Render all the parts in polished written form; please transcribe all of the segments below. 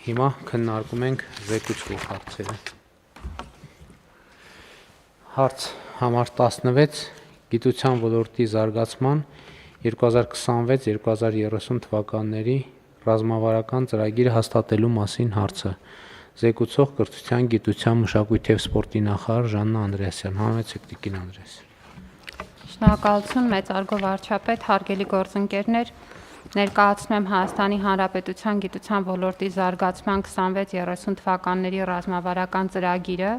Հիմա քննարկում ենք զեկուցող հարցերը։ Հարց համար 16 գիտության ոլորտի զարգացման 2026-2030 թվականների ռազմավարական ծրագիրը հաստատելու մասին հարցը։ Զեկուցող կրթության, գիտության, մշակույթի և սպորտի նախարար Ժաննա Անդրեասյան։ Համեցեք Տիկին Անդրեասյան։ Շնորհակալություն մեծարգո վարչապետ, հարգելի գործընկերներ, ներկայացնում եմ Հայաստանի Հանրապետության գիտության ոլորտի զարգացման 26-30 թվականների ռազմավարական ծրագիրը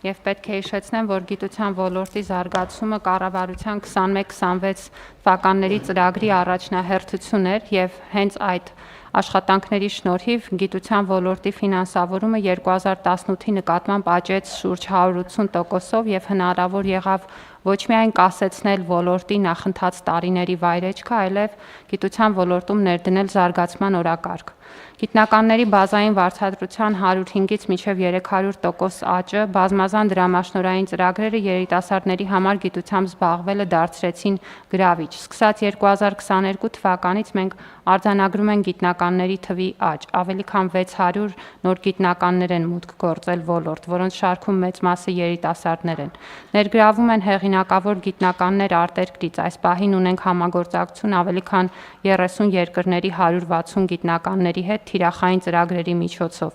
եւ պետք է հիշեցնեմ, որ գիտության ոլորտի զարգացումը կառավարության 21-26 թվականների ծրագրի առաջնահերթություն էր եւ հենց այդ աշխատանքների շնորհիվ գիտության ոլորտի ֆինանսավորումը 2018-ի նկատմամբ աճեց շուրջ 180%-ով եւ հնարավոր եղավ ոչ միայն կասեցնել ոլորտի նախընթաց տարիների վայրեջքը, այլև գիտության ոլորտում ներդնել զարգացման օրակարգ։ Գիտնականների բազային վարձատրության 105-ից մինչև 300% աճը, բազմազան դրամաշնորհային ծրագրերը երիտասարդների համար գիտությամբ զբաղվելը դարձրեցին գրավիչ։ Սկսած 2022 թվականից մենք արձանագրում ենք գիտնականների թվի աճ, ավելի քան 600 նոր գիտնականներ են մուտք գործել ոլորտ, որոնց շարքում մեծ մասը երիտասարդներ են։ Ներգրավում են հեղինակավոր գիտնականներ արտերկրից, այս պահին ունենք համագործակցություն ավելի քան 30 երկրների 160 գիտնականների հետ թիրախային ծրագրերի միջոցով։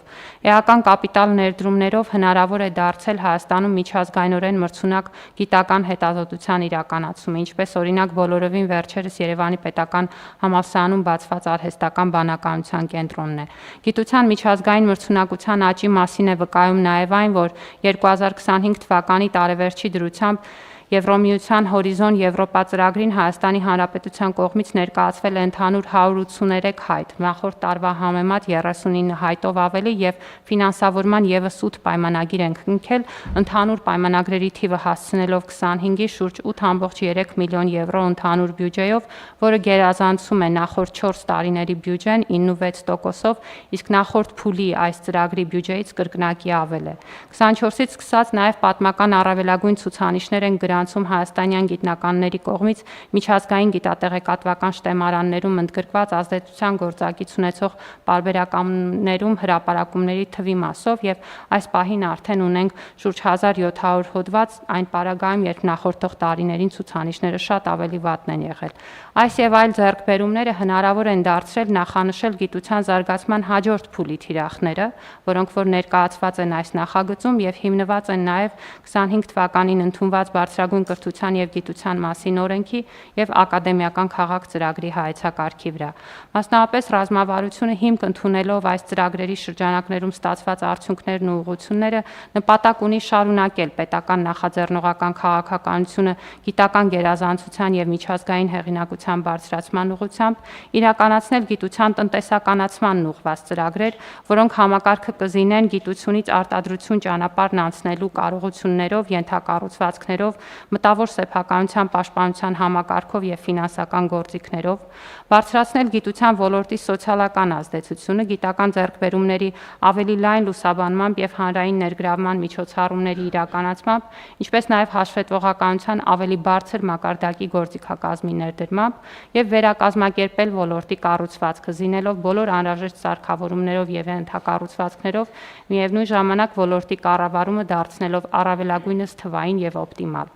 Էական կապիտալ ներդրումներով հնարավոր է դարձել Հայաստանում միջազգայինորեն մրցունակ գիտական հետազոտության իրականացումը, ինչպես օրինակ բոլորովին վերջերս Երևանի պետական համալսարանում բացված արհեստական բանականության կենտրոնն է։ Գիտության միջազգային մրցունակության աճի մասին է վկայում նաև այն, որ 2025 թվականի տարեվերջի դրությամբ Եվրոմիության Հորիզոն Եվրոպա ծրագրին Հայաստանի Հանրապետության կողմից ներկայացվել է ընդհանուր 183 հայտ, նախորդ տարվա համեմատ 39 հայտով ավելի եւ ֆինանսավորման եւս 8 պայմանագիր ենք կնքել, ընդհանուր պայմանագրերի թիվը հասցնելով 25-ի շուրջ 8.3 միլիոն եվրո ընդհանուր բյուջեով, որը գերազանցում է նախորդ 4 տարիների բյուջեն 96%-ով, իսկ նախորդ փուլի այս ծրագրի բյուջեից կրկնակի ավել է։ 24-ից սկսած նաեւ պատմական առավելագույն ցուցանիշներ են գրանցում հայաստանյան գիտնականների կողմից միջազգային գիտատեղեկատվական շտեմարաններում ընդգրկված ազդեցության գործակից ունեցող պարբերականներում հրապարակումների թվի մասով եւ այս պահին արդեն ունենք շուրջ 1700 հոդված այն պարագայում, երբ նախորդող տարիներին ցուցանիշները շատ ավելի վատն են եղել։ Այս եւ այլ ձեռքբերումները հնարավոր են դարձրել նախանշել գիտության զարգացման հաջորդ փուլի թիրախները, որոնք որ ներկայացված են այս նախագծում եւ հիմնված են նաեւ 25 թվականին ընդունված բարձրագույն կրթության եւ գիտության մասին օրենքի եւ ակադեմիական քաղաք ծրագրի հայեցակարգի վրա։ Մասնավորապես ռազմավարությունը հիմք ընդունելով այս ծրագրերի շրջանակներում ստացված արդյունքներն ու ուղղությունները նպատակ ունի շարունակել պետական նախաձեռնողական քաղաքականությունը գիտական գերազանցության եւ միջազգային հեղինակության բարձրացման ուղղությամբ, իրականացնել գիտության տնտեսականացմանն ուղղված ծրագրեր, որոնք համակարգը կզինեն գիտությունից արտադրություն ճանապարհն անցնելու կարողություններով, ենթակառուցվածքներով, մտավոր սեփականության պաշտպանության համակարգով եւ ֆինանսական գործիքներով, բարձրացնել գիտության ոլորտի սոցիալական ազդեցությունը, գիտական ձեռքբերումների ավելի լայն լուսաբանմամբ եւ հանրային ներգրավման միջոցառումների իրականացմամբ, ինչպես նաեւ հաշվետվողականության ավելի բարձր մակարդակի գործիքակազմի ներդրմամբ եւ վերակազմակերպել ոլորտի կառուցվածքը, զինելով բոլոր անհրաժեշտ սարքավորումներով եւ ենթակառուցվածքներով, միևնույն ժամանակ ոլորտի կառավարումը դարձնելով առավելագույնս թվային եւ օպտիմալ։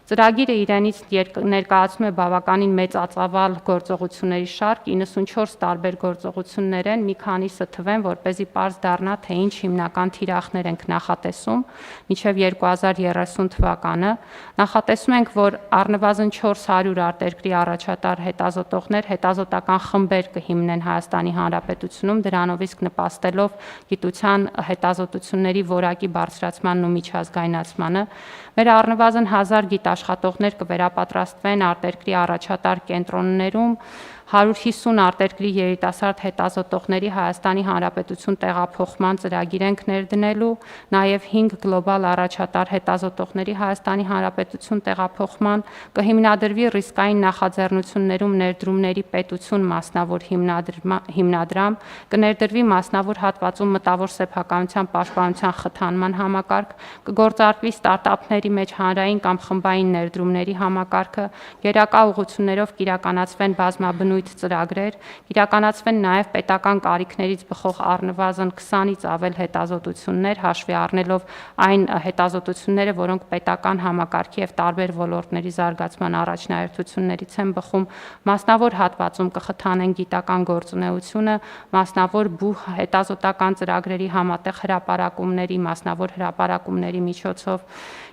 Ծրագիրը իրենից ներկայացնում է բավականին մեծածավալ գործողությունների շարք, 94 տարբեր գործողություններ են, մի քանիսը թվեն, որպեսզի պարզ դառնա, թե ինչ հիմնական թիրախներ ենք նախատեսում մինչև 2030 թվականը։ Նախատեսում ենք, որ առնվազն 400 արտերկրի առաջատար հետազոտողներ հետազոտական խմբեր կհիմնեն Հայաստանի Հանրապետությունում, դրանով իսկ նպաստելով գիտության հետազոտությունների որակի բարձրացմանն ու միջազգայնացմանը։ Մեր առնվազն 1000 գիտաշխատողներ կվերապատրաստվեն արտերկրի առաջատար կենտրոններում, 150 արտերկրի երիտասարդ հետազոտողների Հայաստանի Հանրապետություն տեղափոխման ծրագիր ենք ներդնելու, նաև 5 գլոբալ առաջատար հետազոտողների Հայաստանի Հանրապետություն տեղափոխման, կհիմնադրվի ռիսկային նախաձեռնություններում ներդրումների պետություն մասնավոր հիմնադրամ, կներդրվի մասնավոր հատվածում մտավոր սեփականության պաշտպանության խթանման համակարգ, կգործարկվի ստարտափների մեջ հանրային կամ խմբային ներդրումների համակարգը, գերակա ուղղություններով կիրականացվեն բազմաբնույթ բնույթ ծրագրեր, իրականացվեն նաև պետական կարիքներից բխող առնվազն 20-ից ավել հետազոտություններ, հաշվի առնելով այն հետազոտությունները, որոնք պետական համակարգի եւ տարբեր ոլորտների զարգացման առաջնահերթություններից են բխում, մասնավոր հատվածում կխթանեն գիտական գործունեությունը, մասնավոր բուհ հետազոտական ծրագրերի համատեղ հրապարակումների, մասնավոր հրապարակումների միջոցով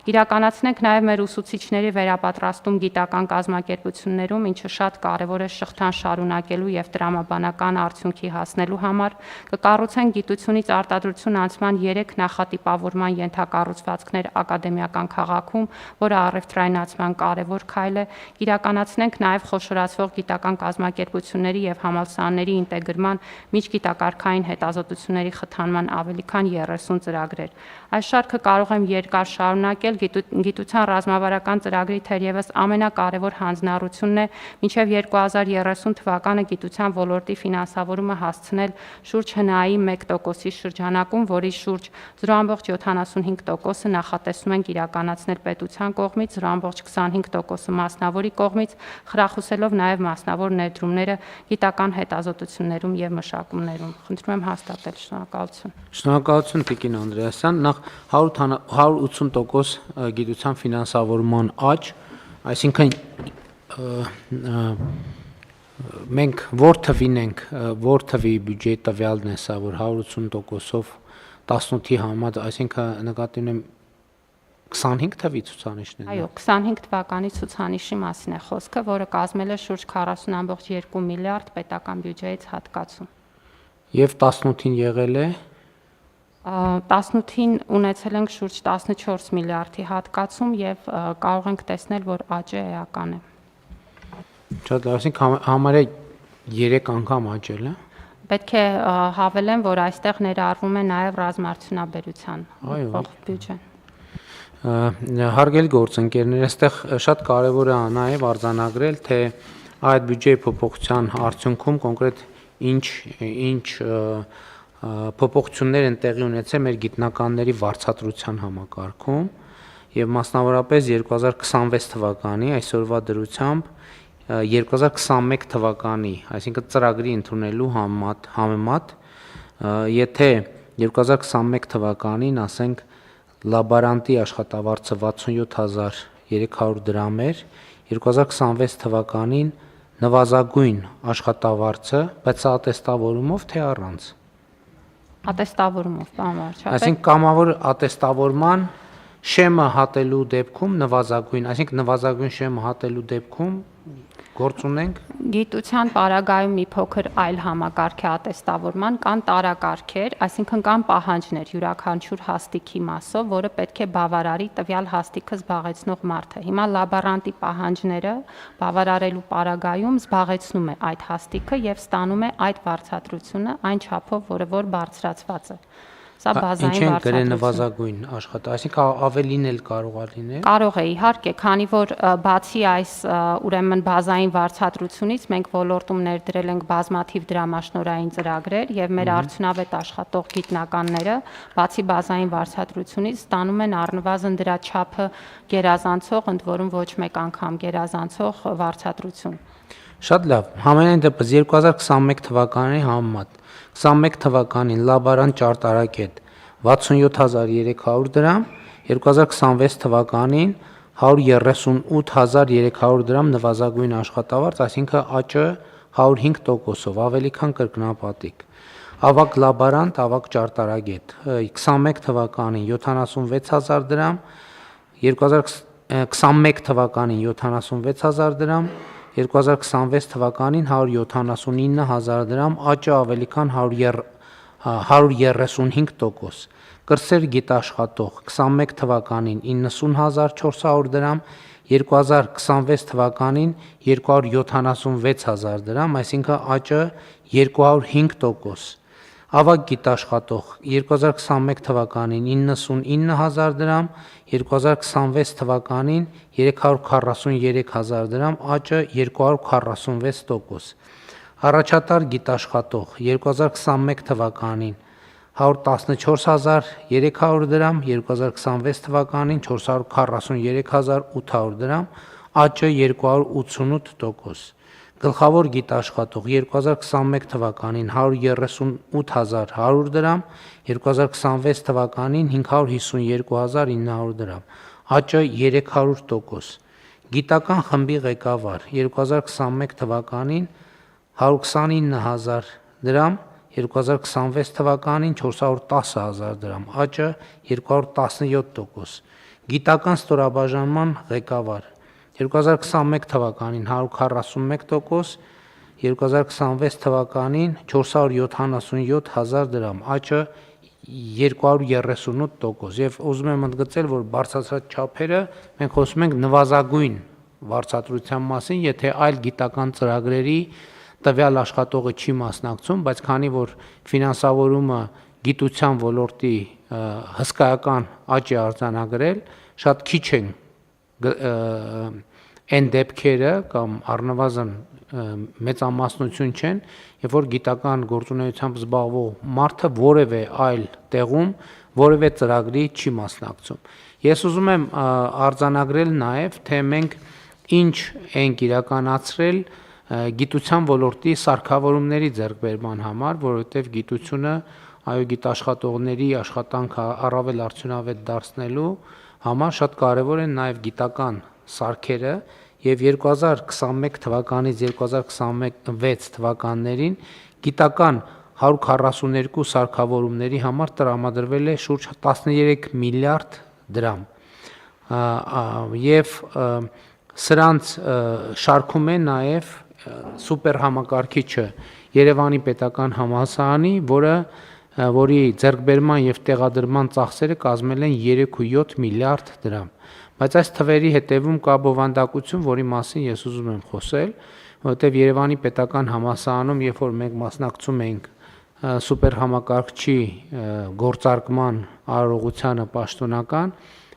իրականացնենք նաև մեր ուսուցիչների վերապատրաստում գիտական կազմակերպություններում, ինչը շատ կարևոր է շղթան շարունակելու եւ տրամաբանական արդյունքի հասնելու համար, կկառուցենք գիտությունից արտադրություն անցման 3 նախատիպավորման ենթակառուցվածքներ ակադեմիական քաղաքում, որը առևտրայնացման կարևոր քայլ է, իրականացնենք նաև խոշորացվող գիտական կազմակերպությունների եւ համալսարանների ինտեգրման միջգիտակարգային հետազոտությունների խթանման ավելի քան 30 ծրագրեր։ Այս շարքը կարող եմ երկար շարունակել, գիտության ռազմավարական ծրագրի թերևս ամենակարևոր հանձնառությունն է մինչև 2030 թվականը գիտության ոլորտի ֆինանսավորումը հասցնել շուրջ ՀՆԱ-ի 1%-ի շրջանակում, որի շուրջ 0.75%-ը նախատեսում ենք իրականացնել պետության կողմից, 0.25%-ը մասնավորի կողմից, խրախուսելով նաև մասնավոր ներդրումները գիտական հետազոտություններում եւ մշակումներում։ Խնդրում եմ հաստատել, շնորհակալություն։ Շնորհակալություն Տիկին Անդրեասյան, նախ 180% գիտության ֆինանսավորման աճ, այսինքն մենք որ թվին ենք, որ թվի բյուջեի տվյալն է սա, որ 180%-ով 18-ի համաձայն, այսինքն նկատի ունեմ 25 թվի ցուցանիշն է։ Այո, 25 թվականի ցուցանիշի մասին է խոսքը, որը կազմել է շուրջ 40.2 միլիարդ պետական բյուջեից հատկացում։ Եվ 18-ին եղել է 18-ին ունեցել ենք շուրջ 14 միլիարդի հատկացում եւ կարող ենք տեսնել, որ աճը էական է։ Շատ լավ, այսինքն համարյա 3 անգամ աճել է։ Պետք է հավելեմ, որ այստեղ ներառվում է նաեւ ռազմարդյունաբերության բյուջեն։ Հարգելի գործընկերներ, այստեղ շատ կարևոր է նաեւ արձանագրել, թե այդ բյուջեի փոփոխության արդյունքում կոնկրետ ինչ փոփոխություններ են տեղի ունեցել մեր գիտնականների վարձատրության համակարգում եւ մասնավորապես 2026 թվականի այսօրվա դրությամբ 2021 թվականի, այսինքն ծրագրի ընդունելու համեմատ, եթե 2021 թվականին, ասենք, լաբորանտի աշխատավարձը 67300 դրամ էր, 2026 թվականին նվազագույն աշխատավարձը, բայց ատեստավորումով թե առանց։ Ատեստավորումով, պարոն վարչապետ։ Այսինքն կամավոր ատեստավորման շեմը հատելու դեպքում նվազագույն, այսինքն նվազագույն շեմը հատելու դեպքում գործ ունենք։ Գիտության պարագայում մի փոքր այլ համակարգ է ատեստավորման, կան տարակարգեր, այսինքն կան պահանջներ յուրաքանչյուր հաստիքի մասով, որը պետք է բավարարի տվյալ հաստիքը զբաղեցնող մարդը։ Հիմա լաբորանտի պահանջները բավարարելու պարագայում զբաղեցնում է այդ հաստիքը եւ ստանում է այդ վարձատրությունը այն չափով, որը որ բարձրացված է։ Սա բազային վարձատրություն է նվազագույն աշխատա, այսինքն ավելին էլ կարող է լինել։ Կարող է, իհարկե, քանի որ բացի այս ուրեմն բազային վարձատրությունից մենք ոլորտում ներդրել ենք բազմաթիվ դրամաշնորհային ծրագրեր եւ մեր արդյունավետ աշխատող գիտնականները բացի բազային վարձատրությունից ստանում են առնվազն դրա չափը գերազանցող, ընդ որում ոչ մեկ անգամ գերազանցող վարձատրություն։ Շատ լավ, համենայն դեպս 2021 թվականի համեմատ 21 թվականին լաբորանտ ճարտարագետ 67300 դրամ, 2026 թվականին 138300 դրամ նվազագույն աշխատավարձ, այսինքն աճը 105%-ով, ավելի քան կրկնապատիկ։ Ավագ լաբորանտ, ավագ ճարտարագետ 21 թվականին 76000 դրամ, 2021 թվականին 76000 դրամ, 2026 թվականին 179000 դրամ, աճը ավելի քան 135%։ Կրսեր գիտաշխատող 21 թվականին 90400 դրամ, 2026 թվականին 276000 դրամ, այսինքն աճը 205%։ Ավագ գիտաշխատող 2021 թվականին 99000 դրամ, 2026 թվականին 343000 դրամ, աճը 246%։ Առաջատար գիտաշխատող 2021 թվականին 114300 դրամ, 2026 թվականին 443800 դրամ, աճը 288%։ Գլխավոր գիտաշխատող 2021 թվականին 138.100 դրամ, 2026 թվականին 552.900 դրամ, աճը 300%։ Գիտական խմբի ղեկավար 2021 թվականին 129.000 դրամ, 2026 թվականին 410.000 դրամ, աճը 217%։ Գիտական ստորաբաժանման ղեկավար 2021 թվականին 141%, 2026 թվականին 477.000 դրամ, աճը 238%։ Եվ ուզում եմ ընդգծել, որ բարձրացած չափերը մենք խոսում ենք նվազագույն վարձատրության մասին, եթե այլ գիտական ծրագրերի տվյալ աշխատողը չի մասնակցում, բայց քանի որ ֆինանսավորումը գիտության ոլորտի հսկայական աճ է արձանագրել, շատ քիչ են այն դեպքերը կամ առնվազն մեծամասնություն չեն, երբ որ գիտական գործունեությամբ զբաղվող մարդը որևէ այլ տեղում որևէ ծրագրի չի մասնակցում։ Ես ուզում եմ արձանագրել նաև, թե մենք ինչ ենք իրականացրել գիտության ոլորտի սարքավորումների ձեռքբերման համար, որովհետև գիտությունը գիտաշխատողների աշխատանքը առավել արդյունավետ դարձնելու համար շատ կարևոր են նաև գիտական սարքերը, եւ 2021 թվականից 2026 թվականներին գիտական 142 սարքավորումների համար տրամադրվել է շուրջ 13 միլիարդ դրամ, եւ սրանց շարքում է նաև սուպեր համակարգիչը Երևանի պետական համալսարանի, որի ձեռքբերման եւ տեղադրման ծախսերը կազմել են 3.7 միլիարդ դրամ։ Բայց այս թվերի հետևում կա բովանդակություն, որի մասին ես ուզում եմ խոսել, որովհետև Երևանի պետական համալսարանում, երբ որ մենք մասնակցում ենք սուպեր համակարգչի գործարկման արարողությանը պաշտոնական,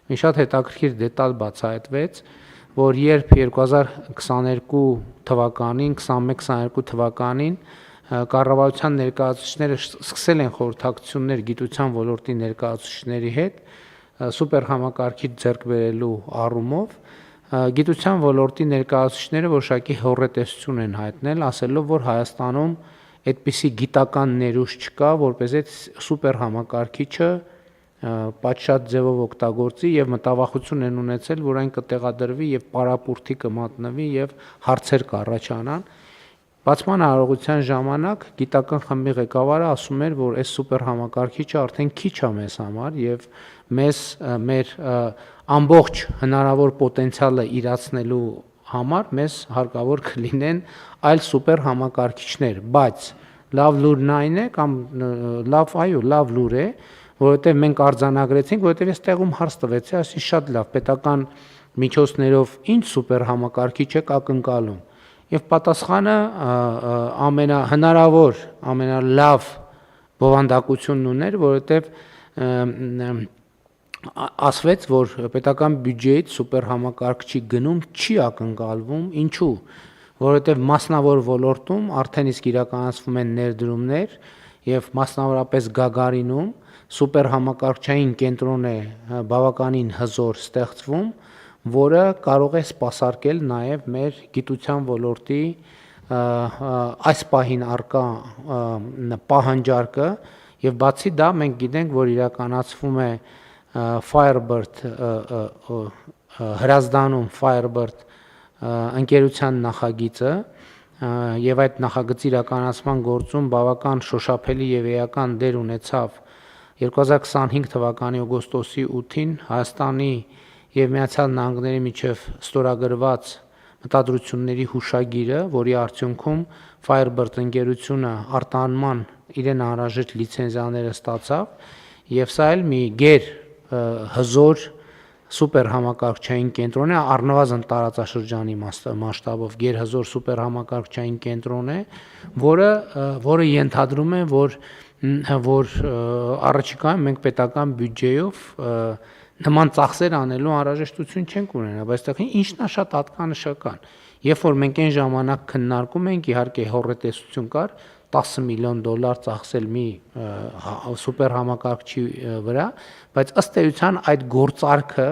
մի շատ հետաքրքիր դետալ բացահայտվեց, որ երբ 2022 թվականին, 21-22 թվականին կառավարության ներկայացուցիչները սկսել են խորհրդակցություններ գիտության ոլորտի ներկայացուցիչների հետ սուպեր համակարգիչ ձեռք բերելու առումով, գիտության ոլորտի ներկայացուցիչները որոշակի հոռետեսություն են հայտնել, ասելով, որ Հայաստանում այդպիսի գիտական ներուժ չկա, որպեսզի սուպեր համակարգիչը պատշաճ ձևով օգտագործի եւ մտավախություն են ունեցել, որ այն կտեղադրվի եւ պարապուրդի կմատնվի եւ հարցեր կառաջանան։ Բացման արարողության ժամանակ գիտական խմբի ղեկավարը ասում էր, որ այս սուպեր համակարգիչը արդեն քիչ է մեզ համար եւ մեր ամբողջ հնարավոր պոտենցիալը իրացնելու համար մեզ հարկավոր կլինեն այլ սուպեր համակարգիչներ, բայց լավ լուրն այն է կամ լավ լուր է, որովհետև մենք արձանագրեցինք, որովհետև այս տեղում հարց տվեցի, ասի շատ լավ, պետական միջոցներով ինչ սուպեր համակարգիչ եք ակնկալում։ Եվ պատասխանը ամենալավ բովանդակությունն ուներ, որովհետև ասվեց, որ պետական բյուջեից սուպեր համակարգչի գնում չի ակնկալվում, ինչու՞, որովհետև մասնավոր ոլորտում արդեն իսկ իրականացվում են ներդրումներ եւ մասնավորապես Գագարինում սուպեր համակարգչային կենտրոն է բավականին հզոր ստեղծվում, որը կարող է սպասարկել նաև մեր գիտության ոլորտի այս պահին առկա պահանջարկը եւ բացի դա մենք գիտենք, որ իրականացվում է Firebird Հրազդանում Firebird ընկերության նախագիծը եւ այդ նախագծի իրականացման գործում բավական շոշափելի եւ էական դեր ունեցավ 2025 թվականի օգոստոսի 8-ին Հայաստանի եւ Միացյալ Նահանգների միջև ստորագրված մտադրությունների հուշագիրը, որի արդյունքում Firebird ընկերությունը արտահանման իրեն անհրաժեշտ լիցենզիաները ստացավ եւ սա էլ մի հզոր սուպեր համակարգչային կենտրոն է, առնվազն տարածաշրջանի մասշտաբով գերհզոր սուպեր համակարգչային կենտրոն է, որը ենթադրում է, որ առաջիկայում մենք պետական բյուջեով նման ծախսեր անելու անհրաժեշտություն չենք ունենա, բայց ինչն է շատ հատկանշական, երբ որ մենք այն ժամանակ քննարկում ենք, իհարկե հոռետեսություն կար, $10 միլիոն ծախսել մի սուպեր համակարգչի վրա, բայց ըստ էության այդ գործարքը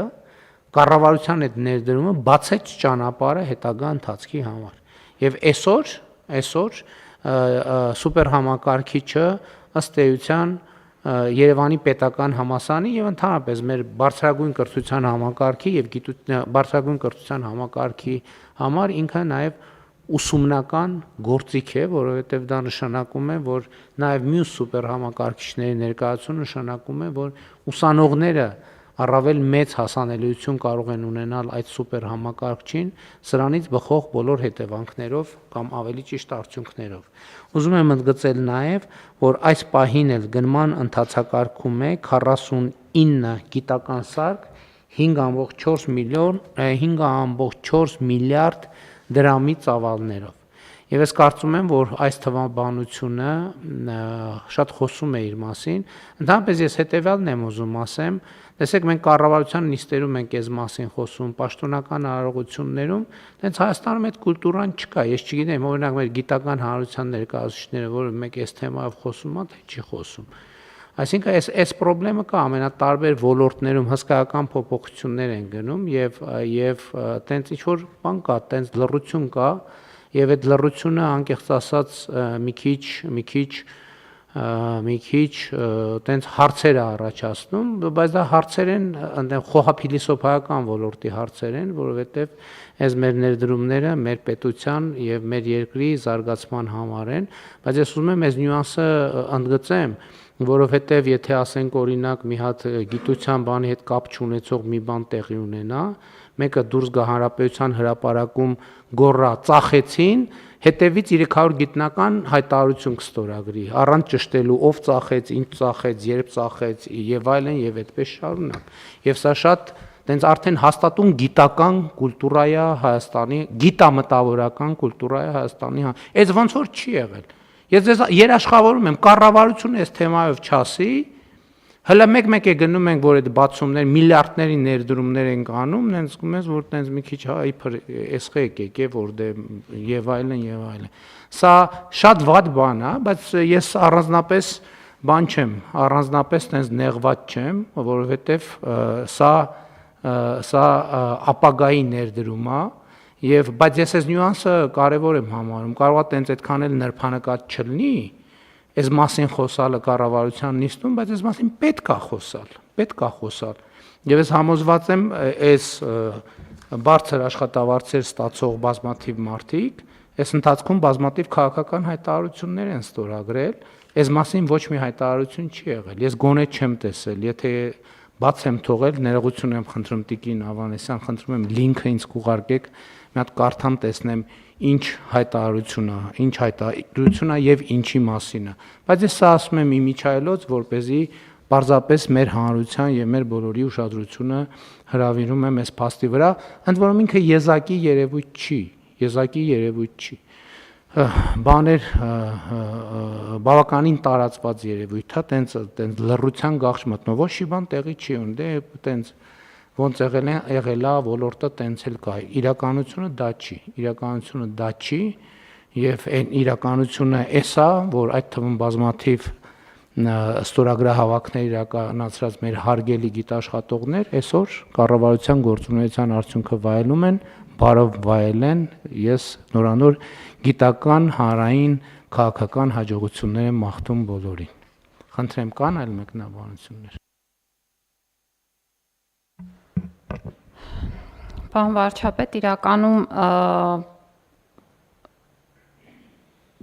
կառավարության այդ ներդրումը բացեց ճանապարհը հետագա ընթացքի համար։ Եվ այսօր սուպեր համակարգիչը ըստ էության Երևանի պետական համալսարանի եւ ընդհանրապես մեր բարձրագույն կրթության համակարգի եւ բարձրագույն կրթության համակարգի համար ինքը նաեւ ուսումնական գործիք է, որովհետեւ դա նշանակում է, որ նաեւ մյուս սուպեր համակարգիչների ներկայացումը նշանակում է, որ ուսանողները առավել մեծ հասանելիություն կարող են ունենալ այդ սուպեր համակարգչին, սրանից բխող բոլոր հետևանքներով կամ ավելի ճիշտ արդյունքներով։ Ուզում եմ ընդգծել նաև, որ այս պահին էլ գնման ընթացակարգում է 49 գիտական սարք 5.4 միլիարդ դրամի ծավալներով։ Եվ ես կարծում եմ, որ այս թվաբանությունը շատ խոսում է իր մասին, ընդհանրապես ես հետևյալն եմ ուզում ասեմ, տեսեք մենք կառավարության նիստերում ենք այս մասին խոսում, պաշտոնական արարողություններում, դենց Հայաստանում այդ կուլտուրան չկա, ես չգիտեմ, օրինակ մեր գիտական հանրության ներկայացուցիչները, որ մեկ այս թեմայով խոսում են, թե չի խոսում։ Այսինքն այս խնդրեմը կա ամենատարբեր ոլորտներում հսկայական փոփոխություններ են գնում եւ տենց ինչ որ բան կա, տենց լռություն կա եւ այդ լռությունը անկեղծ ասած մի քիչ տենց հարցեր է առաջացնում, բայց դա հարցեր են այնտեղ խոհափիլիսոփայական ոլորտի հարցեր են, որովհետեւ այս մեր ներդրումները մեր պետության եւ մեր երկրի զարգացման համար են, բայց ես ուզում եմ այս նյուանսը ընդգծեմ, որովհետև եթե ասենք օրինակ մի հատ գիտության բանի հետ կապ չունեցող մի բան տեղի ունենա, մեկը դուրս գա հանրապետության հրապարակում գոռա ծախեցին, հետևից 300 գիտնական հայտարարություն կստորագրի, առանց ճշտելու ով ծախեց, ինչ ծախեց, երբ ծախեց եւ այլն եւ այդպես շարունակ։ Եվ սա շատ տենց արդեն հաստատուն գիտական կուլտուրա է Հայաստանի, գիտամտավորական կուլտուրա է Հայաստանի, այս ոնց որ չի եղել։ Ես ձեզ երաշխավորում եմ, կառավարությունը այս թեմայով չասի, հələ մեկ-մեկ է գնում ենք, որ այդ բացումներ միլիարդների ներդրումներ են անում, նենց զգում ես, որ տենց մի քիչ իբր էսխե եկե, որ դե եւ այլն։ Սա շատ վատ բան է, բայց ես առանձնապես բան չեմ, առանձնապես տենց նեղված չեմ, որովհետեւ սա ապագայի ներդրում է բայց ես այս նյուանսը կարևոր եմ համարում, կարող է տենց այդքան էլ նրբանկատ չլինի, այս մասին խոսալը կառավարության նիստում, բայց այս մասին պետք է խոսալ։ Եվ ես համոզված եմ, այս բարձր աշխատավարձեր ստացող բազմաթիվ մարդիկ, այս ընթացքում բազմաթիվ քաղաքական հայտարարություններ են ստորագրել, այս մասին ոչ մի հայտարարություն չի եղել։ Ես գոնե չեմ տեսել, եթե բաց եմ թողել, ներողություն եմ խնդրում Տիկին Ավանեսյան, խնդրում եմ լինքը ինձ կուղարկեք, մի հատ կարդամ տեսնեմ ինչ հայտարարություն է եւ ինչի մասին է։ Բայց ես սա ասում եմ իմիջայլոց, որպեսզի պարզապես մեր հանրության եւ մեր բոլորի ուշադրությունը հրավիրում եմ այս փաստի վրա, ընդ որում ինքը եզակի երևույթ չի։ Բաներ բավականին տարածված երևույթ է, տենց լռության գաղջ մտնող, ոչ մի բան տեղի չի ունի, դե տենց ոնց եղել է ոլորտը տենց էլ կա։ Իրականությունը դա չի եւ այն իրականությունը էսա, որ այդ թվում բազմաթիվ ստորագրահավաքներ իրականացրած մեր հարգելի գիտաշխատողներ այսօր կառավարության գործունեության արդյունքը վայելում են, բարով վայելեն, ես նորանոր գիտական, հանրային, քաղաքական հաջողություններ եմ մաղթում բոլորին։ Խնդրեմ, կան այլ մեկնաբանություններ։ Պարոն վարչապետ, իրականում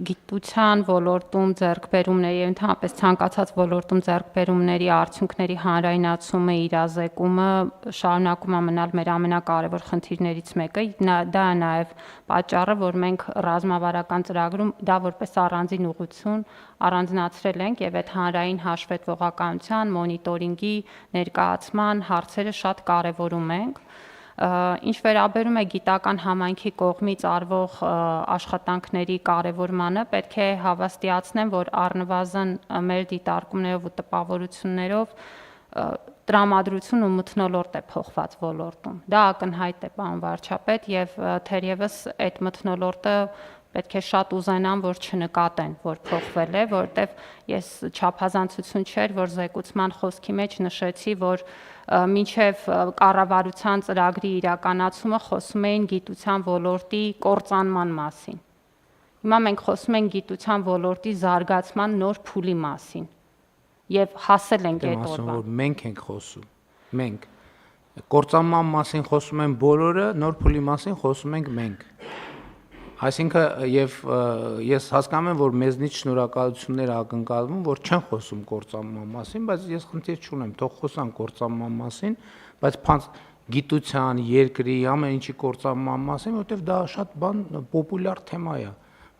գիտության ոլորտում ձեռքբերումների եւ ընդհանրապես ցանկացած ոլորտում ձեռքբերումների արդյունքների հանրայնացումը, իրազեկումը շարունակում է մնալ մեր ամենակարևոր խնդիրներից մեկը։ Դա է նաեւ պատճառը, որ մենք ռազմավարական ծրագրում դա որպես առանձին ուղղություն առանձնացրել ենք եւ այդ հանրային հաշվետվողականության, մոնիտորինգի, ներկայացման հարցերը շատ կարեւորում ենք։ Ինչ վերաբերում է գիտական համայնքի կողմից արվող աշխատանքների կարևորմանը, պետք է հավաստիացնեմ, որ առնվազն մեր դիտարկումներով ու տպավորություններով տրամադրություն ու մթնոլորտ է փոխված ոլորտում։ Դա ակնհայտ է, պարոն վարչապետ, եւ թերևս այդ մթնոլորտը պետք է շատ ուզենան, որ չնկատեն, որ փոխվել է, որովհետև ես չափազանցություն չէր, որ զեկուցման խոսքի մեջ նշեցի, որ մինչև կառավարության ծրագրի իրականացումը խոսում էին գիտության ոլորտի կործանման մասին։ Հիմա մենք խոսում ենք գիտության ոլորտի զարգացման նոր փուլի մասին եւ հասել ենք այդ օրվան։ Որ մենք ենք խոսում։ Մենք կործանման մասին խոսում են բոլորը, նոր փուլի մասին խոսում ենք մենք։ Այսինքն եւ ես հասկանում եմ, որ մեզնից շնորհակալություններ ակնկալվում, որ չեն խոսում կործանման մասին, բայց ես խնդիր չունեմ, թող խոսան կործանման մասին, բայց գիտության, երկրի, ամեն ինչի կործանման մասին, որովհետեւ դա շատ պոպուլյար թեմա է։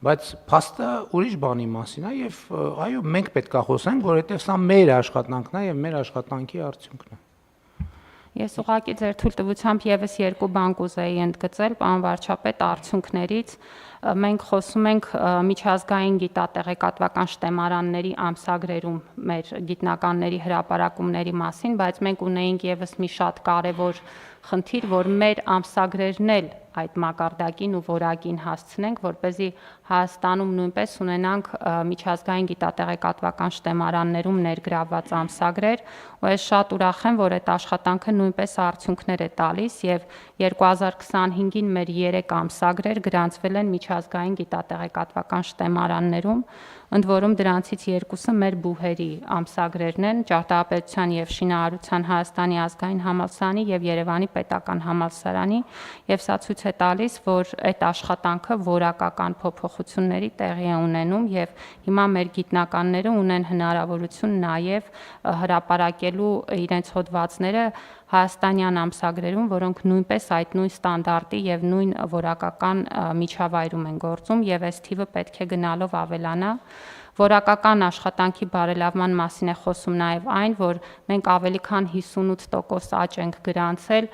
Բայց փաստը ուրիշ բանի մասին է եւ այո, մենք պետք է խոսենք, որովհետեւ սա մեր աշխատանքն է եւ մեր աշխատանքի արդյունքն է։ Ես ուղղակի ձեր թույլտվությամբ եւս երկու բան կուզեի ընդգծել, պարոն վարչապետ, արդյունքներից մենք խոսում ենք միջազգային գիտատեղեկատվական շտեմարանների ամսագրերում մեր գիտնականների հրապարակումների մասին, բայց մենք ունեինք եւս մի շատ կարեւոր խնդիր, որ մեր ամսագրերն էլ այդ մակարդակին ու որակին հասցնենք, որպեսզի Հայաստանում նույնպես ունենանք միջազգային գիտատեղեկատվական շտեմարաններում ներգրավված ամսագրեր, ու ես շատ ուրախ եմ, որ այդ աշխատանքը նույնպես արդյունքներ է տալիս եւ 2025-ին մեր 3 ամսագրեր գրանցվել են միջազգային գիտատեղեկատվական շտեմարաններում, ընդ որում դրանցից 2-ը մեր բուհերի ամսագրերն են, Ճարտարապետության եւ Շինարարության Հայաստանի ազգային համալսարանի եւ Երևանի պետական համալսարանի, եւ սա ցույց է տալիս, որ այդ աշխատանքը որակական փոփոխությունների տեղի է ունենում եւ հիմա մեր գիտնականները ունեն հնարավորություն նաեւ հրապարակելու իրենց հոդվածները հայաստանյան ամսագրերում, որոնք նույնպես այդ նույն ստանդարտի եւ նույն որակական միջավայրում են գործում եւ այս թիվը պետք է գնալով ավելանա։ Որակական աշխատանքի բարելավման մասին է խոսում նաև այն, որ մենք ավելի քան 58% աճ ենք գրանցել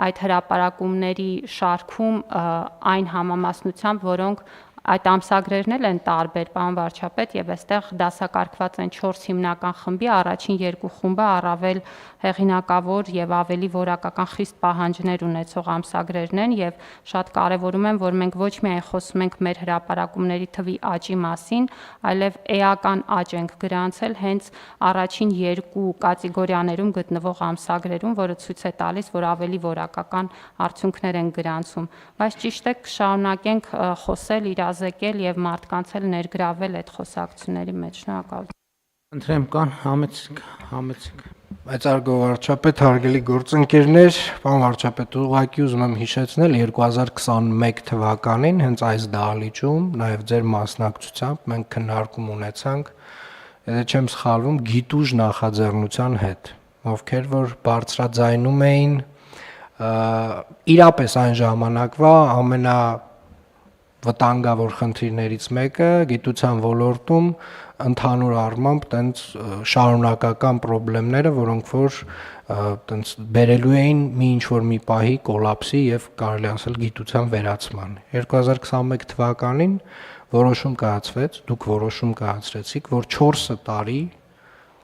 այդ հրապարակումների շարքում այն համամասնությամբ, որոնք այդ ամսագրերն էլ են տարբեր, պարոն վարչապետ, եւ այստեղ դասակարգված են 4 հիմնական խմբի, առաջին 2 խումբը առավել հեղինակավոր եւ ավելի որակական խիստ պահանջներ ունեցող ամսագրերն են եւ շատ կարեւորում եմ, որ մենք ոչ միայն խոսում ենք մեր հրապարակումների թվի աճի մասին, այլև էական աճ ենք գրանցել հենց առաջին 2 կատեգորիաներում գտնվող ամսագրերում, որը ցույց է տալիս, որ ավելի որակական արդյունքներ են գրանցում, բայց ճիշտ է կշարունակենք խոսել իրազեկել եւ մարդկանց էլ ներգրավել այդ խոսակցությունների մեջ։ Շնորհակալություն։ Ընտրեմ կան համեցիկ։ Մեծարգո վարչապետ, հարգելի գործընկերներ, պարոն վարչապետ, ուղղակի ուզում եմ հիշեցնել 2021 թվականին հենց այս դահլիճում, նաեւ ձեր մասնակցությամբ մենք քննարկում ունեցանք, եթե չեմ սխալվում, գիտուժ նախաձեռնության հետ, ովքեր որ բարձրաձայնում էին իրապես այն ժամանակվա վտանգավոր խնդիրներից մեկը գիտության ոլորտում ընդհանուր առմամբ տենց շարունակական խնդիրները, որոնք որ տենց բերելու էին մի ինչ-որ մի պահի կոլապսի եւ կարելի ասել գիտության վերացման։ 2021 թվականին որոշում կայացվեց, դուք որոշում կայացրեցիք, որ 4 տարի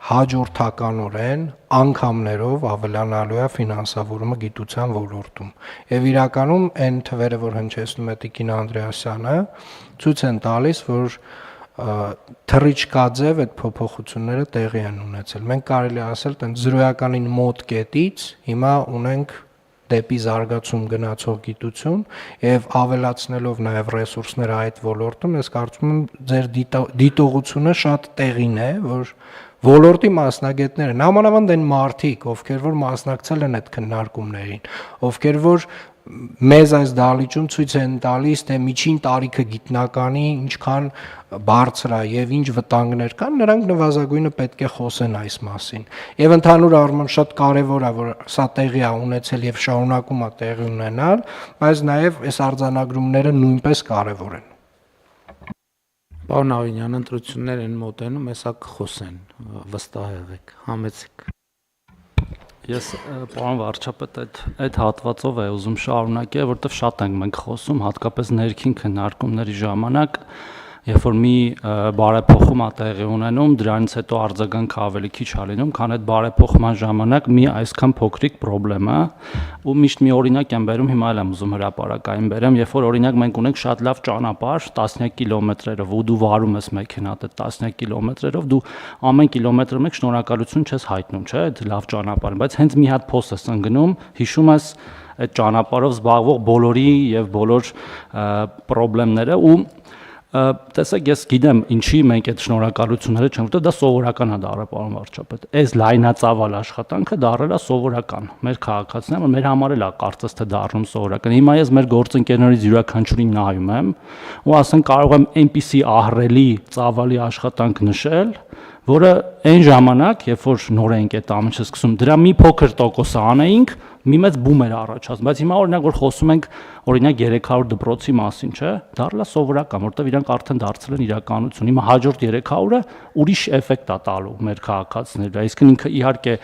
հաջորդականորեն անգամներով ավելանալու է ֆինանսավորումը գիտության ոլորտում։ Եվ իրականում այն թվերը, որ հնչեցնում է Տիկին Անդրեասյանը, ցույց են տալիս, որ թռիչքաձև այդ փոփոխությունները տեղի են ունեցել։ Մենք կարելի ասել, տենց զրոյականին մոտ կետից հիմա ունենք դեպի զարգացում գնացող գիտություն եւ ավելացնելով նաեւ ռեսուրսները այդ ոլորտում, ես կարծում եմ ձեր դիտողությունը շատ տեղին է, որ ոլորտի մասնագետները, նամանավանդ այն մարդիկ, ովքեր որ մասնակցել են այդ քննարկումներին, ովքեր որ մեզ այս դահլիճում ցույց են տալիս, թե միջին տարիքը գիտնականի ինչքան բարձր է եւ ինչ վտանգներ կան, նրանք նվազագույնը պետք է խոսեն այս մասին։ Եվ ընդհանուր առմամբ շատ կարեւոր է, որ սա տեղի է ունեցել եւ շարունակում է տեղի ունենալ, բայց նաեւ այս արձանագրումները նույնպես կարեւոր են։ Պարոն Ավինյան, ընտրություններ են մոտենում, հեսա կխոսեն, վստահ եղեք, համեցեք։ Ես պարոն վարչապետ այդ հատվածով է ուզում շարունակել, որովհետև շատ ենք մենք խոսում, հատկապես ներքին քննարկումների ժամանակ երբ որ մի բարեփոխում է տեղի ունենում, դրանից հետո արձագանքը ավելի քիչ է լինում, քան այդ բարեփոխման ժամանակ մի այսքան փոքրիկ խնդրեմ է, ու միշտ մի օրինակ եմ բերում, հիմա էլ եմ ուզում հրապարակային բերեմ, երբ որ օրինակ մենք ունենք շատ լավ ճանապարհ, տասնյակ կիլոմետրերով, ու դու վարում ես մեքենատ այդ տասնյակ կիլոմետրերով, դու ամեն կիլոմետրը մեկ շնորհակալություն չես հայտնում, չէ՞, այդ լավ ճանապարհին, բայց հենց մի հատ փոս ես ընկնում, հիշում ես այդ ճանապարհով զբաղվող բոլորի եւ բոլոր խնդիրները ու տեսեք, ես գիտեմ ինչի մենք այդ շնորհակալությունները չենք, որտեղ դա սովորական է դառել, պարոն վարչապետ։ Այս լայնածավալ աշխատանքը դառել է սովորական։ Մեր քաղաքացիները, մեր համար էլ է կարծես թե դառնում սովորական։ Հիմա ես մեր գործընկերներից յուրաքանչյուրին նայում եմ ու ասենք կարող եմ այնպիսի ահռելի ծավալի աշխատանք նշել, որը այն ժամանակ, երբ որ նոր ենք այդ ամենը սկսում, դրա մի փոքր տոկոսը անեինք, մի մեծ բում էր առաջացնում, բայց հիմա օրինակ որ խոսում ենք օրինակ 300 դպրոցի մասին, չէ՞, դառնա սովորական, որտեղ իրանք արդեն դարձել են իրականություն։ Հիմա հաջորդ 300-ը ուրիշ էֆեկտ է տալու մեր քաղաքացիների վրա, իսկ ինքը իհարկե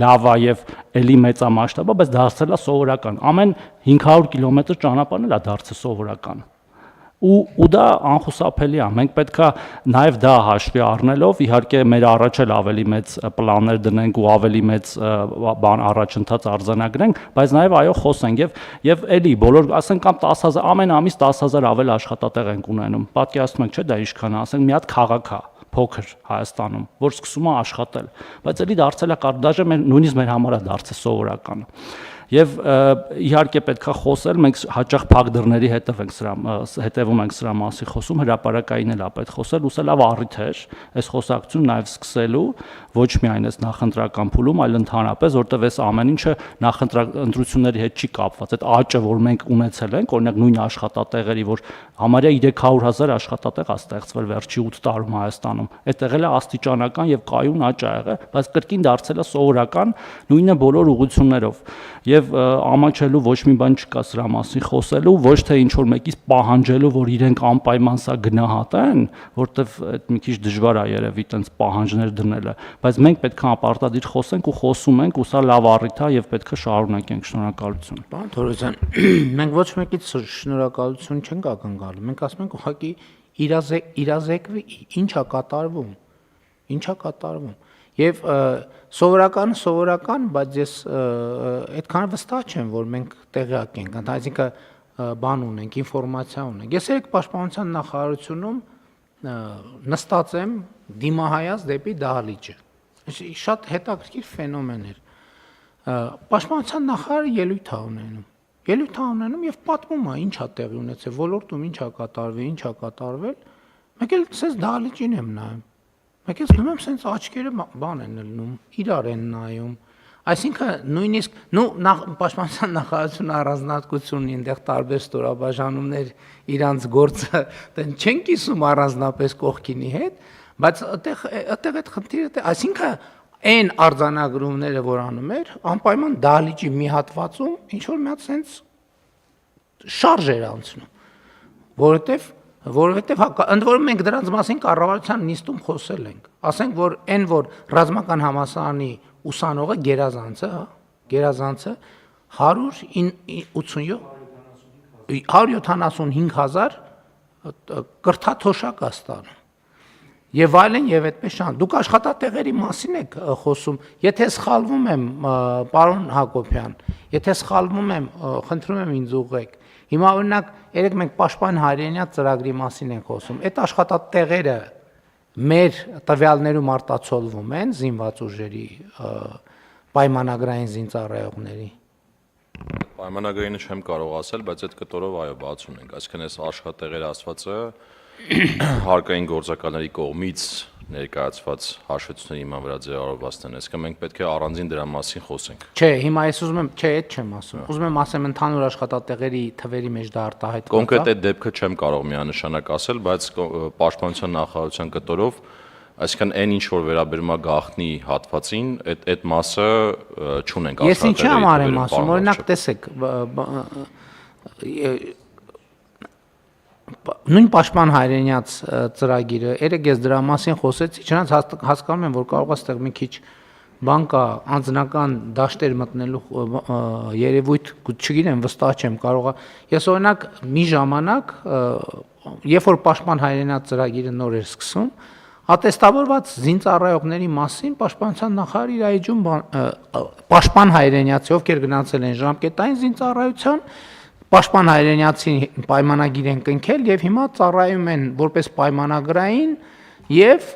լավ է եւ էլի մեծամասշտաբ է, բայց դարձել է սովորական։ Ամեն 500 կիլոմետր ճանապարհն էլ է դարձել սովորական։ Ու դա անխուսափելի է։ Մենք պետքա նաև դա հաշվի առնելով, իհարկե մեր առաջ էլ ավելի մեծ պլաններ դնենք ու ավելի մեծ բան առաջընթաց արձանագրենք, բայց նաև այո խոսենք եւ էլի բոլոր ասենք կամ 10000 ամեն ամիս 10000 ավել աշխատատեղ ենք ունենում։ Պատկերացնում եք, չէ՞, դա ինչքան է, ասենք մի հատ քաղաք է փոքր Հայաստանում, որ սկսում է աշխատել, բայց էլի դարձել է դաժե նույնիսկ մեր համար է դարձել սովորական։ Եվ իհարկե պետքա խոսել, մենք հաճախ փակ դռների հետևում ենք սրա մասի խոսում, հրապարակային էլ է պետք խոսել, ու սա լավ առիթ էր այս խոսակցությունը նաև սկսելու, ոչ միայն այս նախընտրական փուլում, այլ ընդհանրապես, որտեղ այս ամեն ինչը նախընտրությունների հետ չի կապված։ Այդ աճը, որ մենք ունեցել ենք, օրինակ նույն աշխատատեղերի, որ համարյա 300,000 աշխատատեղ է ստեղծվել վերջի 8 տարում Հայաստանում, այդտեղ էլ է աստիճանական եւ կայուն աճ ա եղել, բայց կրկին դարձել է սովորական, նույնը բոլոր ուղղություններով։ Եվ ամաչելու ոչ մի բան չկա սրա մասին խոսելու, ոչ թե ինչ որ մեկից պահանջելու, որ իրենք անպայման սա գնահատեն, որտեվ այդ մի քիչ դժվար է երևի տենց պահանջներ դնելը, բայց մենք պետք է ապարտադիր խոսենք ու խոսում ենք, ու սա լավ առիթ է եւ պետք է շարունակենք։ Շնորհակալություն։ Պարոն Թորոսյան, մենք ոչ մեկից շնորհակալություն չենք ակնկալում, մենք ասում ենք ուղղակի իրազեկվի ինչա կատարվում, ինչա կատարվում։ Եվ սովորական, բայց ես այդքան վստահ չեմ, որ մենք տեղյակ ենք, այսինքն բան ունենք, ինֆորմացիա ունենք։ Ես երեք պաշտպանության նախարարությունում նստած եմ դիմահայաց դեպի դահլիճը։ Շատ հետաքրքիր ֆենոմեն էր։ Պաշտպանության նախարարը ելույթ է ունենում եւ պատմում է ինչա տեղի ունեցել, ոլորտում ինչա կատարվել, ինչա կատարվել։ Մեկ էլ ցես դահլիճին եմ նայում։ Մեկ էլ նույնիսկ սենց աչքերը բան են լնում, իրար են նայում։ Այսինքն նույնիսկ պաշտպանության նախարարությունը առանձնահատկություն ունի, այնտեղ տարբեր ստորաբաժանումներ իրանց գործը դեն չեն կիսում առանձնապես կողքինի հետ, բայց այդտեղ այդ խնդիրը, այսինքն այն արձանագրումները, որ անում էր, անպայման դահլիճի մի հատվածում ինչ որ մի հատ սենց շարժ էր անցնում, որովհետև ընդ որում մենք դրանց մասին կառավարության նիստում խոսել ենք, ասենք որ այն որ ռազմական համալսարանի ուսանողը գերազանցը 175,000 կրթաթոշակ է ստանում եւ այլն եւ այդպես շան։ Դուք աշխատատեղերի մասին եք խոսում, եթե սխալվում եմ, պարոն Հակոբյան, եթե սխալվում եմ, խնդրում եմ ինձ ուղղեք։ Հիմա օրինակ երեք մենք պաշտպան հայրենիաց ծրագրի մասին ենք խոսում։ Այդ աշխատատեղերը մեր տվյալներում արտացոլվում են զինված ուժերի պայմանագրային զինծառայողների։ Պայմանագրինը չեմ կարող ասել, բայց այդ կտորով այո բացում ենք, այսինքն այս աշխատատեղերը ասվածը հարկային գործակալների կողմից ներկայացված հաշվետվությունների հիման վրա ձևավորվածն են, այսինքն մենք պետք է առանձին դրա մասին խոսենք։ Չէ, հիմա ես ուզում եմ, չէ, այդ չեմ ասում։ Ուզում եմ ասեմ ընդհանուր աշխատատեղերի թվերի մեջ դա արտահայտվում է։ Կոնկրետ այդ դեպքը չեմ կարող միանշանակ ասել, բայց պաշտպանության նախարարության կտորով, այսինքն այն ինչ որ վերաբերում է գաղտնի հատվածին, այդ մասը չունենք աշխատատեղերի։ Ես ինչի համար եմ ասում, օրինակ տեսեք, նույն պաշտպան հայրենիաց ծրագիրը, երեք ես դրա մասին խոսեցի, չնայած հասկանում եմ, որ կարող է այստեղ մի քիչ բան կա, անձնական դաշտեր մտնելու երևույթ, չգիտեմ, վստահ չեմ, կարող է։ Ես օրինակ մի ժամանակ երբ որ պաշտպան հայրենիաց ծրագիրը նոր էր սկսում, ատեստավորված զինծառայողների մասին պաշտպանության նախարարը իր այջում պաշտպան հայրենիացի, ովքեր գնացել են ժամկետային զինծառայության, պաշտպան հայրենիացի պայմանագիր են կնքել եւ հիմա ծառայում են որպես պայմանագրային եւ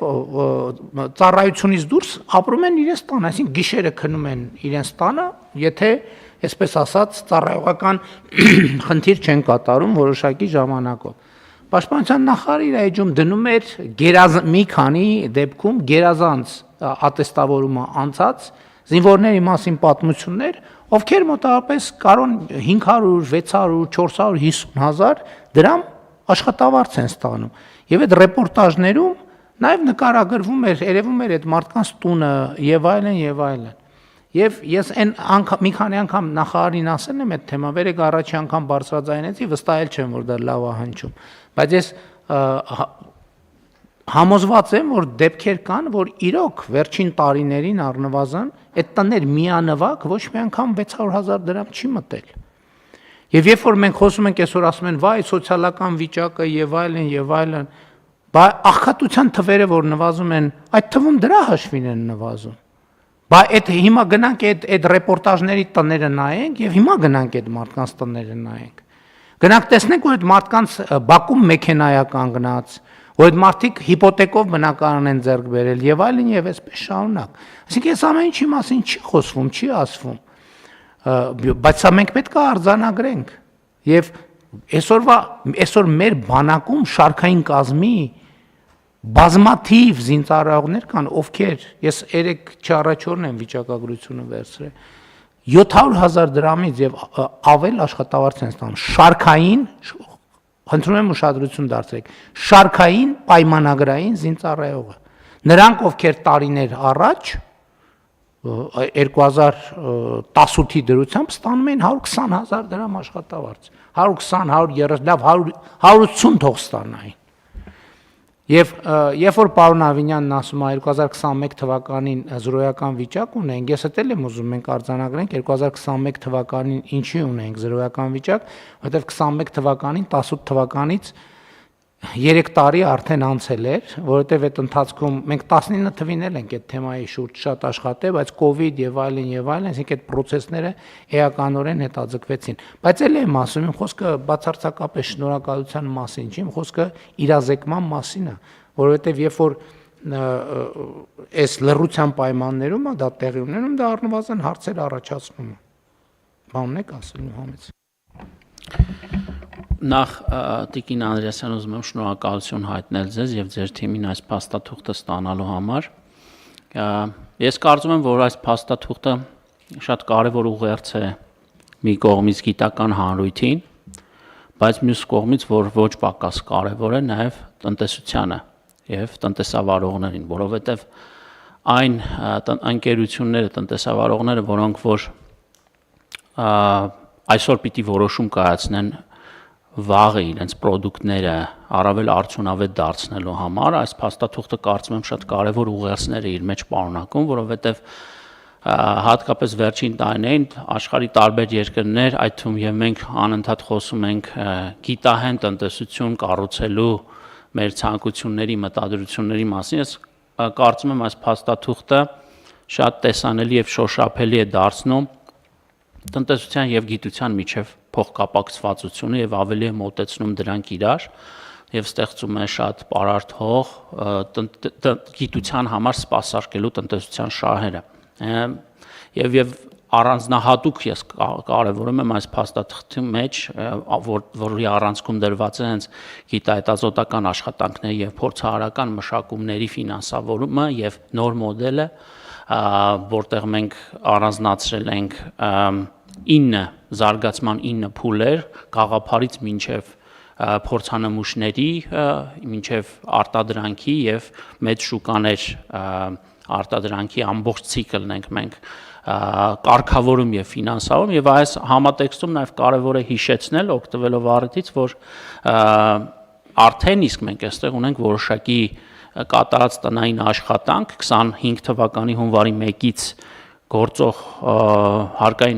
ծառայությունից դուրս ապրում են իրենց տանը, այսինքն գիշերը քնում են իրենց տանը, եթե այսպես ասած ծառայողական խնդիր չեն կատարում որոշակի ժամանակով։ Պաշտպանության նախարարը իր էջում դնում էր մի քանի դեպքում գերազանց ատեստավորումը անցած զինվորների մասին պատմություններ, ովքեր մոտավորապես կարոն 500, 600, 450 հազար դրամ աշխատավարձ են ստանում։ Եվ այդ ռեպորտաժներում նաև նկարագրվում էր, երևում էր այդ մարդկանց տունը եւ այլն եւ այլն։ Եվ ես այն մի քանի անգամ նախարարին ասել եմ այդ թեմա, վերեք առաջի անգամ բարձրաձայնեցի, վստահել չեմ, որ դա լավ է հնչում, բայց ես համոզված եմ, որ դեպքեր կան, որ իրոք վերջին տարիներին առնվազն այդ տներ միանվագ ոչ մի անգամ 600,000 դրամ չի մտել։ Եվ երբ որ մենք խոսում ենք այսօր ասում են, վայ, սոցիալական վիճակը եւ այլն, բա աղքատության թվերը, որ նվազում են, այդ թվում դրա հաշվին են նվազում։ Բա այդ հիմա գնանք այդ ռեպորտաժների տները նայենք եւ հիմա գնանք այդ մարդկանց տները նայենք։ Գնանք տեսնենք, որ այդ մարդկանց բակում մեքենայա կանգնած, որ այդ մարդիկ հիպոթեկով բնակարան են ձեռք բերել եւ այլն եւ այսպես շարունակ։ Այսինքն այս ամեն ինչի մասին չի խոսվում, չի ասվում։ Բայց սա մենք պետք է արձանագրենք։ Եվ այսօր մեր բանակում շարքային կազմի բազմաթիվ զինծառայողներ կան, ովքեր, ես երեք չառաջորն եմ վիճակագրությունը վերցրել, 700,000 դրամից եւ ավել աշխատավարձ են ստանում, շարքային, խնդրում եմ ուշադրություն դարձրեք, շարքային պայմանագրային զինծառայողը, նրանք ովքեր տարիներ առաջ 2018-ի դրությամբ ստանում էին 120,000 դրամ աշխատավարձ, 120, 130, լավ 180 թող ստանային։ Եվ երբ որ պարոն Ավինյանն ասում է 2021 թվականին զրոյական վիճակ ունենք, ես էլ եմ ուզում մենք արձանագրենք 2021 թվականին ինչի ունենք զրոյական վիճակ, որովհետև 21 թվականին 18 թվականից 3 տարի արդեն անցել էր, որովհետև այդ ընթացքում մենք 19 թվին էլ ենք այդ թեմայի շուրջ շատ աշխատել, բայց կոവിഡ് եւ այլն, այսինքն այդ process-ները էականորեն հետաձգվեցին։ Բայց էլ եմ ասում, իմ խոսքը բացարձակապես շնորհակալության մասին չի, իմ խոսքը իրազեկման մասին է, որովհետև երբ որ այս լռության պայմաններում դա տեղի ունենում, դա առնվազն հարցեր առաջացնում է։ Բանն եք ասել Մուհամեդ։ Նախ Տիկին Անդրեասյան ուզում եմ շնորհակալություն հայտնել ձեզ եւ ձեր թիմին այս փաստաթուղթը ստանալու համար։ Ես կարծում եմ, որ այս փաստաթուղթը շատ կարևոր ուղերձ է մի կողմից գիտական հանրույթին, բայց մյուս կողմից, որ ոչ պակաս կարևոր է նաեւ տնտեսությանը եւ տնտեսավարողներին, որովհետեւ այն ընկերությունները, տնտեսավարողները, որոնք որ այսօր պիտի որոշում կայացնեն վաղը իրենց պրոդուկտները առավել արդյունավետ դարձնելու համար, այս փաստաթուղթը կարծում եմ շատ կարևոր ուղերձներ է իր մեջ պարունակում, որովհետև հատկապես վերջին տարիներին աշխարհի տարբեր երկրներ, այդ թվում եւ մենք անընդհատ խոսում ենք գիտահեն տնտեսություն կառուցելու մեր ցանկությունների, մտադրությունների մասին, ես կարծում եմ այս փաստաթուղթը շատ տեսանելի եւ շոշափելի է դարձնում տնտեսության եւ գիտության միջև փոխկապակցվածությունը եւ ավելի է մոտեցնում դրանք իրար եւ ստեղծում է շատ պարարտ հող գիտության համար սպասարկելու տնտեսության շահերը եւ առանձնահատուկ ես կարևորում եմ այս փաստաթղթի մեջ որի առանցքում դրված է հենց գիտահետազոտական աշխատանքների եւ փորձարարական մշակումների ֆինանսավորումը եւ նոր մոդելը որտեղ մենք առանձնացրել ենք 9 զարգացման 9 փուլեր գաղափարից մինչև փորձանմուշների մինչև արտադրանքի եւ մեծ շուկաներ արտադրանքի ամբողջ ցիկլն ենք մենք կարգավորում եւ ֆինանսավորում եւ այս համատեքստում նաեւ կարեւոր է հիշեցնել օգտվելով առիթից որ արդեն իսկ մենք այստեղ ունենք որոշակի կատարած տնային աշխատանք 25 թվականի հունվարի 1-ից գործող հարկային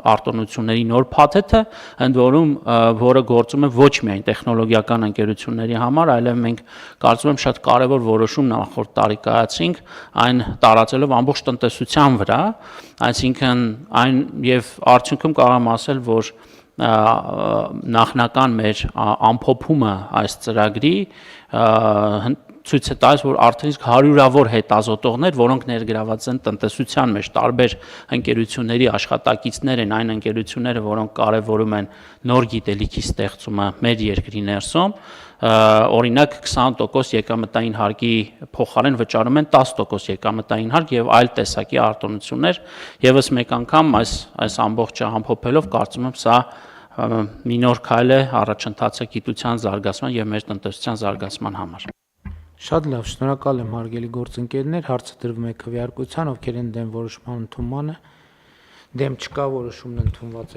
արտոնությունների նոր փաթեթը, ընդ որում որը գործում է ոչ միայն տեխնոլոգիական ընկերությունների համար, այլև մենք կարծում եմ շատ կարևոր որոշում նախորդ տարի կայացրինք, այն տարածելով ամբողջ տնտեսության վրա, այսինքն այն եւ արդյունքում կարող եմ ասել, որ նախնական մեր ամփոփումը այս ծրագրի ցույց է տալիս, որ արդեն իսկ հարյուրավոր հետազոտողներ, որոնք ներգրաված են տնտեսության մեջ, տարբեր ընկերությունների աշխատակիցներ են, այն ընկերությունները, որոնք կարևորում են նոր գիտելիքի ստեղծումը մեր երկրի ներսում, օրինակ 20% եկամտային հարկի փոխարեն վճարում են 10% եկամտային հարկ եւ այլ տեսակի արտոնություններ, եւս մեկ անգամ այս ամբողջը ամփոփելով կարծում եմ սա մի նոր քայլ է առաջընթացը գիտության զարգացման եւ մեր տնտեսության զարգացման համար։ Շատ լավ, շնորհակալ եմ հարգելի գործընկերներ, հարցը դրվում է քվեարկության, ովքեր են դեմ որոշման ընդունմանը, դեմ չկա, որոշումն ընդունված է։